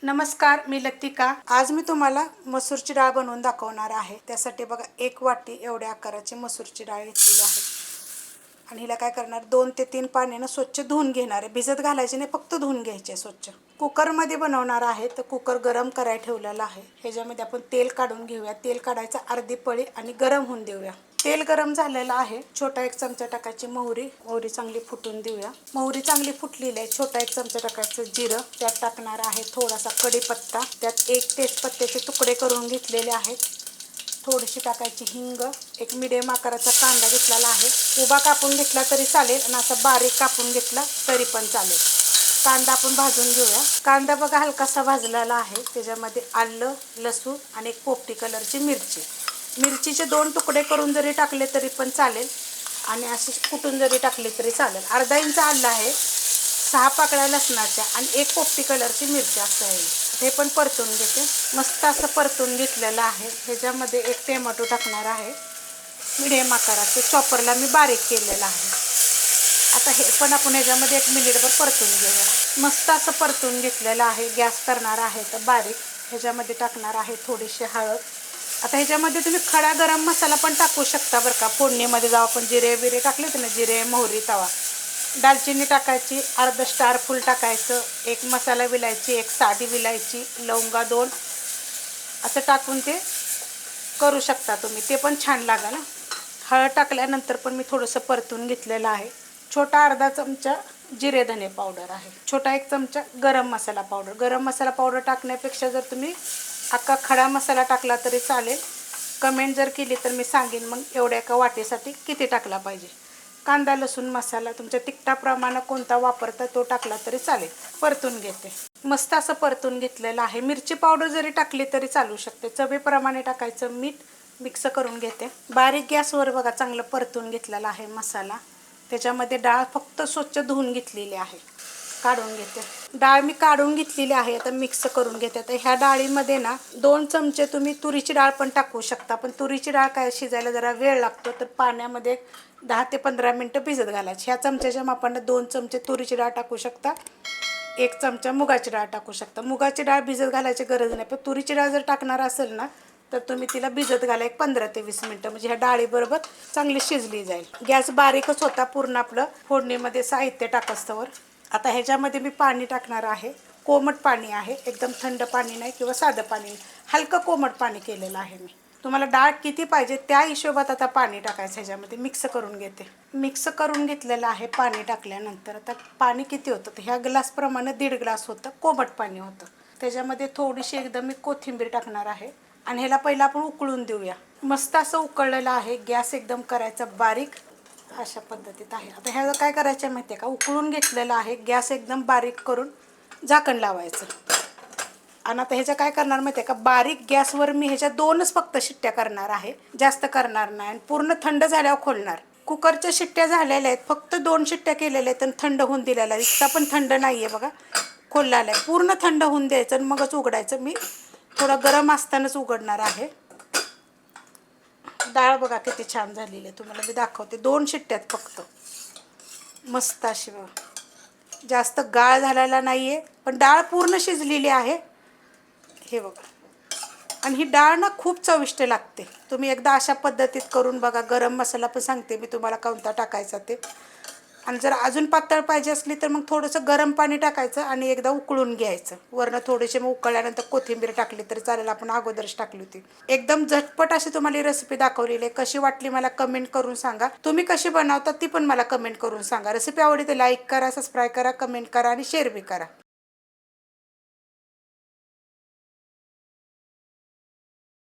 नमस्कार, मी लतिका। आज मी तुम्हाला मसूरची डाळ बनवून दाखवणार आहे। त्यासाठी बघा 1 वाटी एवढ्या आकाराची मसूरची डाळ घेतलेली आहे आणि हिला काय करणार 2 ते 3 पाण्याने स्वच्छ धुवून घेणार आहे। भिजत घालायचे नाही, फक्त धुवून घ्यायचे स्वच्छ। कुकर मध्ये बनवणार आहे तर कुकर गरम करायला ठेवलेला आहे। ह्याच्यामध्ये आपण तेल काढून घेऊया। तेल काढायचं अर्धी पळी आणि गरम होऊन देऊया। तेल गरम झालेलं आहे। छोटा 1 चमचा टाकायची मोहरी चांगली फुटून देऊया। मोहरी चांगली फुटलेली आहे। छोटा 1 चमचा टाकायचं जिरं, त्यात टाकणार आहे थोडासा कढीपत्ता, त्यात 1 तेजपत्त्याचे तुकडे करून घेतलेले आहेत, थोडीशी टाकायची हिंग, 1 मीडियम आकाराचा कांदा घेतलेला आहे। उभा कापून घेतला तरी चालेल आणि असा बारीक कापून घेतला तरी पण चालेल। कांदा आपण भाजून घेऊया। कांदा बघा हलकासा भाजलेला आहे। त्याच्यामध्ये आलं, लसूण आणि 1 पोपटी कलरची मिरचीचे 2 तुकडे करून जरी टाकले तरी पण चालेल आणि असे कुटून जरी टाकले तरी चालेल। अर्धा इंच आलं आहे, 6 पाकळ्या लसणाच्या आणि 1 पोपटी कलरची मिरची असं आहे। हे पण परतून घेते। मस्त असं परतून घेतलेलं आहे। ह्याच्यामध्ये 1 टोमॅटो टाकणार आहे, मीडियम आकाराचे, चॉपरला मी बारीक केलेला आहे। आता हे पण आपण ह्याच्यामध्ये 1 मिनिटभर परतून घेऊया। मस्त असं परतून घेतलेलं आहे। गॅस करणार आहे तर बारीक। ह्याच्यामध्ये टाकणार आहे थोडीशी हळद। आता ह्याच्यामध्ये तुम्ही खडा गरम मसाला पण टाकू शकता बरं का। फोडणीमध्ये जेव्हा आपण जिरे बिरे टाकले होते ना, जिरे मोहरी तवा, दालचिनी टाकायची, अर्धा स्टार फूल टाकायचं, 1 मसाला विलायची, 1 साधी विलायची, लवंगा 2 असं टाकून ते करू शकता तुम्ही, ते पण छान लागेल। हळद टाकल्यानंतर पण मी थोडंसं परतून घेतलेलं आहे। छोटा अर्धा चमचा जिरे धने पावडर आहे, छोटा 1 चमचा गरम मसाला पावडर। गरम मसाला पावडर टाकण्यापेक्षा जर तुम्ही अख्खा खडा मसाला टाकला तरी चालेल। कमेंट जर केली तर मी सांगेन मग एवढ्या एका वाटीसाठी किती टाकला पाहिजे। कांदा लसूण मसाला तुमच्या तिखटाप्रमाणे कोणता वापरता तो टाकला तरी चालेल। परतून घेते। मस्त असं परतून घेतलेलं आहे। मिरची पावडर जरी टाकली तरी चालू शकते। चवीप्रमाणे टाकायचं मीठ, मिक्स करून घेते। बारीक गॅसवर बघा चांगलं परतून घेतलेला आहे मसाला। त्याच्यामध्ये डाळ फक्त स्वच्छ धुवून घेतलेली आहे, काढून घेते। डाळ मी काढून घेतलेली आहे, आता मिक्स करून घेते। तर ह्या डाळीमध्ये ना 2 चमचे तुम्ही तुरीची डाळ पण टाकू शकता, पण तुरीची डाळ काय शिजायला जरा वेळ लागतो, तर पाण्यामध्ये 10 ते 15 मिनिटं भिजत घालायची। ह्या चमच्याच्या मापाने 2 चमचे तुरीची डाळ टाकू शकता, 1 चमचा मुगाची डाळ टाकू शकता। मुगाची डाळ भिजत घालायची गरज नाही, पण तुरीची डाळ जर टाकणार असेल ना तर तुम्ही तिला भिजत घाला 15 ते 20 मिनिटं, म्हणजे ह्या डाळीबरोबर चांगली शिजली जाईल। गॅस बारीकच होता पूर्ण आपलं फोडणीमध्ये साहित्य टाकस्तवर। आता ह्याच्यामध्ये मी पाणी टाकणार आहे, कोमट पाणी आहे, एकदम थंड पाणी नाही किंवा साधं पाणी नाही, हलकं कोमट पाणी केलेलं आहे मी। तुम्हाला डाळ किती पाहिजे त्या हिशोबात आता पाणी टाकायचं। ह्याच्यामध्ये मिक्स करून घेते। मिक्स करून घेतलेलं आहे पाणी टाकल्यानंतर। आता पाणी किती होतं तर ह्या ग्लासप्रमाणे 1.5 ग्लास होतं, कोमट पाणी होतं। त्याच्यामध्ये थोडीशी एकदम मी कोथिंबीर टाकणार आहे आणि ह्याला पहिला आपण उकळून देऊया। मस्त असं उकळलेलं आहे। गॅस एकदम करायचा बारीक, अशा पद्धतीत आहे। आता ह्याला काय करायचं माहिती आहे का, उकळून घेतलेलं आहे, गॅस एकदम बारीक करून झाकण लावायचं। आणि आता ह्याच्या काय करणार माहिती आहे का, बारीक गॅसवर मी ह्याच्या 2च फक्त शिट्ट्या करणार आहे, जास्त करणार नाही। पूर्ण थंड झाल्यावर खोलणार। कुकरच्या शिट्ट्या झालेल्या आहेत, फक्त 2 शिट्ट्या केलेल्या आहेत आणि थंड होऊन दिलेला आहे। इतका पण थंड नाही आहे बघा, खोललेला आहे। पूर्ण थंड होऊन द्यायचं आणि मगच उघडायचं। मी थोडं गरम असतानाच उघडणार आहे। डाळ बघा किती छान झालेली आहे, तुम्हाला मी दाखवते। 2 शिट्ट्यात फक्त, मस्त अशी बघा, जास्त गाळ झालेला नाही आहे, पण डाळ पूर्ण शिजलेली आहे। हे बघा, आणि ही डाळ ना खूप चविष्ट लागते। तुम्ही एकदा अशा पद्धतीत करून बघा। गरम मसाला पण सांगते मी तुम्हाला कोणता टाकायचा ते। आणि जर अजून पातळ पाहिजे असली तर मग थोडंसं गरम पाणी टाकायचं आणि एकदा उकळून घ्यायचं। वरनं थोडेसे मग उकळल्यानंतर कोथिंबीर टाकली तरी चालेल, आपण अगोदरच टाकली होती। एकदम झटपट अशी तुम्हाला ही रेसिपी दाखवलेली आहे। कशी वाटली मला कमेंट करून सांगा। तुम्ही कशी बनवता ती पण मला कमेंट करून सांगा। रेसिपी आवडली तर लाईक करा, सबस्क्राईब करा, कमेंट करा आणि शेअर बी करा।